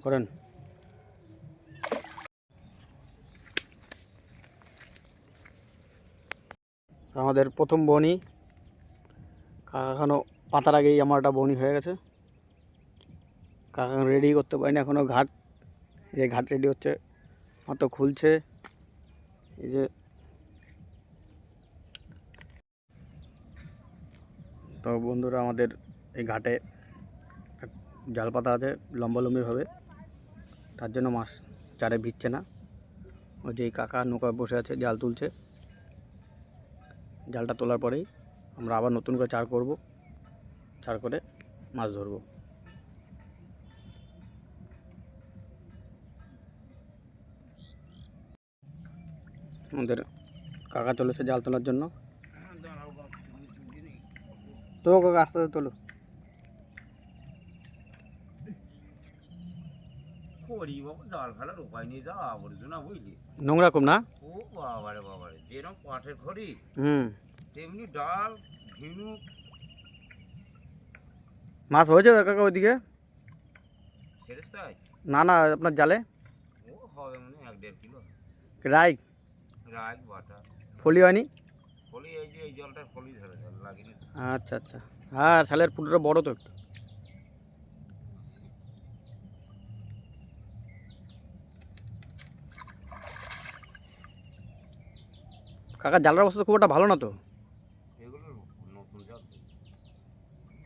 করেন। আমাদের প্রথম বনি, কাকা এখনও পাতার আগেই আমার একটা বনি হয়ে গেছে। কাকা রেডি করতে পারিনি এখনও। ঘাট, এই ঘাট রেডি হচ্ছে, মাত্র খুলছে। এই যে তো বন্ধুরা, আমাদের এই ঘাটে জাল পাতা আছে লম্বালম্বিভাবে, তার জন্য মাছ চারে ভিজছে না। ওই যে কাকা নৌকা বসে আছে, জাল তুলছে। জালটা তোলার পরেই আমরা আবার নতুন করে চার করব, চার করে মাছ ধরব। আমাদের কাকা চলেছে জাল তোলার জন্য। তো কাকা আস্তে আস্তে তোলো। জাল ফেলার উপায় নেই, যা আবর্জনা বুঝলি, নোংরা কম না? ও বাবারে বাবারে, যেরকম পাটের খড়ি তেমনি ডাল ঝিনুক। মাছ হয়েছে কাকা ওইদিকে? ছেড়েছাই না না, আপনার জালে ও হবে মানে 1-1.5 কিলো। রাই রাগ বাটা ফলি হয়নি? ফলি, এই যে এই জলটার ফলি ধরে জল লাগেনি। আচ্ছা আচ্ছা, হ্যাঁ শালের পুরোটা বড় তো একটু। কাকা জালের অবস্থা খুব একটা ভালো না তো? এগুলো নতুন জাল,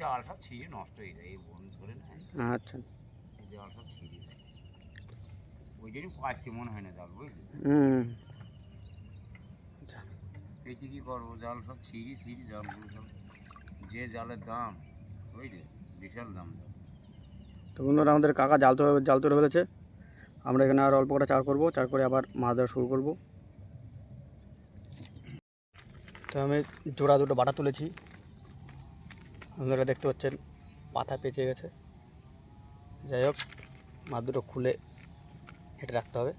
জাল সব ছিঁড়ে নষ্ট হয়ে যায়, এই বন ধরে না, আচ্ছা। এই জাল সব ছিঁড়ে যায়, ওই জন্য পাচ্ছে মনে হয় না জাল, বুঝলি। আচ্ছা, পেঁচে কী করবো, জাল সব ছিঁড়ি জালগুলো সব, যে জালের দাম বুঝলি, বিশাল দাম। তো বন্ধুরা, আমাদের কাকা জাল তুলে ফেলেছে। আমরা এখানে আর অল্প করে চার করবো, চার করে আবার মাছ ধরা শুরু করব। তো আমি জোড়া দুটো বাটা তুলেছি, আপনারা দেখতে পাচ্ছেন পাতা পেঁচে গেছে। যাই হোক, মাছ দুটো খুলে হেঁটে রাখতে হবে।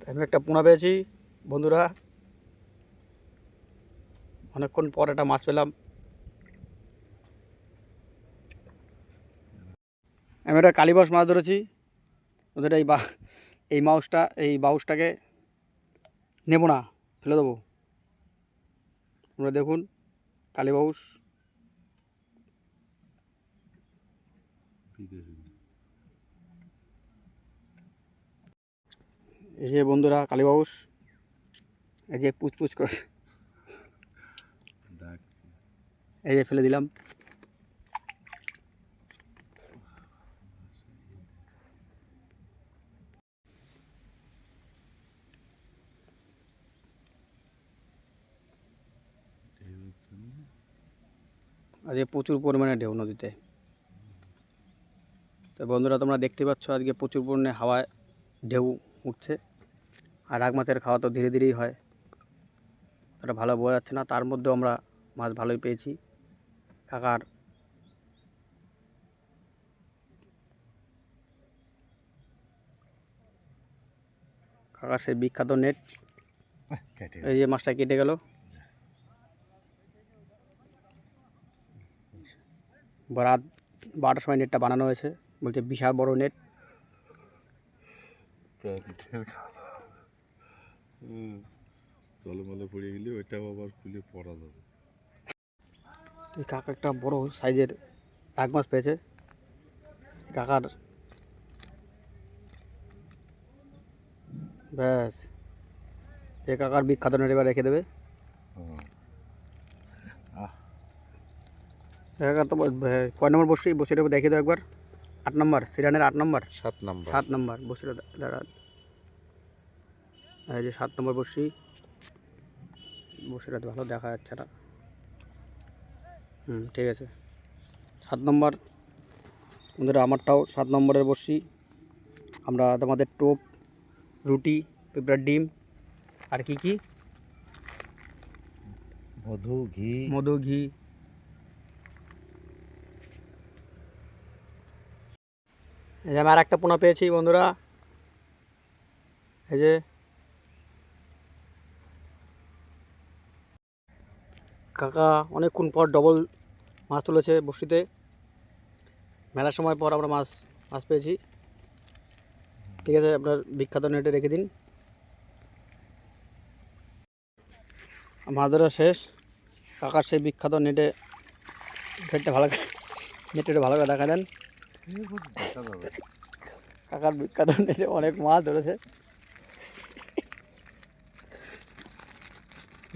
আমি একটা পোনা পেয়েছি বন্ধুরা, অনেকক্ষণ পর একটা মাছ পেলাম। আমি একটা কালীবাস মাছ ধরেছি। ওদের এই বাউসটাকে নেব না, ফেলে দেবো। তোমরা দেখুন, কালীবাউস। এই যে বন্ধুরা কালীবাউস, এই যে পুচপুচ করে, এই যে ফেলে দিলাম। আজকে প্রচুর পরিমাণে ঢেউ নদীতে। তো বন্ধুরা, তোমরা দেখতে পাচ্ছ আজকে প্রচুর পরিমাণে হাওয়ায় ঢেউ উঠছে। আর রাগ মাছের খাওয়া তো ধীরে ধীরেই হয়, ওটা ভালো বোঝা যাচ্ছে না। তার মধ্যেও আমরা মাছ ভালোই পেয়েছি। কাকার সেই বিখ্যাত নেট, এই যে মাছটা কেটে গেল। রাত 12টার সময় নেটটা বানানো হয়েছে, বলছে বিশাল বড় নেট। জলমলে পড়ে গেলে ওইটাও আবার খুলে পড়া যাবে। কাকা একটা বড় সাইজের রাগ মাছ পেয়েছে। কাকার ব্যাস, যে কাকার বিখ্যাত নেট এবার রেখে দেবে। কাকা তো কয় নম্বর বসিটা দেখে দেবো একবার। 8 নম্বর, সিরানের 8 নম্বর, 7 নম্বর বসিটা দাঁড়া। এই যে 7 নম্বর বসিটা ভালো দেখা যাচ্ছে না। ঠিক আছে, 7 নম্বর। বন্ধুরা, আমারটাও 7 নম্বরের বসি। আমরা তোমাদের টোপ, রুটি, পেঁপড়ার ডিম, আর কি মধু ঘি। এই যে আমি আর একটা পোনা পেয়েছি বন্ধুরা, এই যে কাকা অনেকক্ষণ পর ডবল মাছ তুলেছে বড়শিতে। মেলার সময় পর আমরা মাছ পেয়েছি। ঠিক আছে, আপনার বিখ্যাত নেটে রেখে দিন। মাছ ধরা শেষ। কাকার সেই বিখ্যাত নেটটা ভালো করে দেখা দেন। দেখা যাবে। কাকার বিখ্যাত নেটে অনেক মাছ ধরেছে।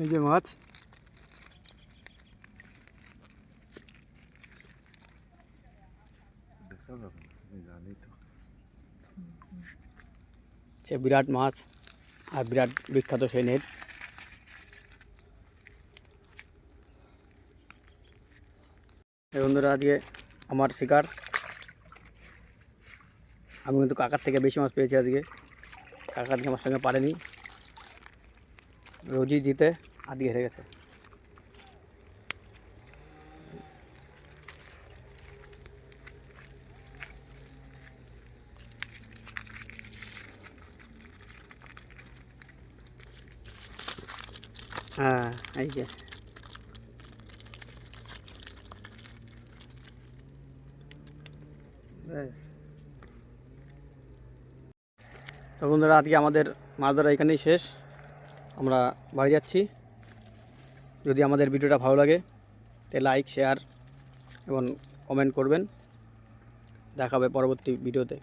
এই যে মাছ, দেখা যাবে না, আমি জানি তো। সে বিরাট মাছ আর বিরাট বিখ্যাত সেই নেট। এই বন্ধুরা, আজকে আমার শিকার। আমি কিন্তু কাকার থেকে বেশি মাছ পেয়েছি আজকে। কাকা আজকে আমার সঙ্গে পারেনি, রোজই জিতে, আজকে হেরে গেছে। হ্যাঁ, এই যে ব্যাস। তো বন্ধুরা, আজকে আমাদের মাছ ধরা এখানেই শেষ। আমরা বাড়ি যাচ্ছি। যদি আমাদের ভিডিওটা ভালো লাগে তাহলে লাইক, শেয়ার এবং কমেন্ট করবেন। দেখা হবে পরবর্তী ভিডিওতে।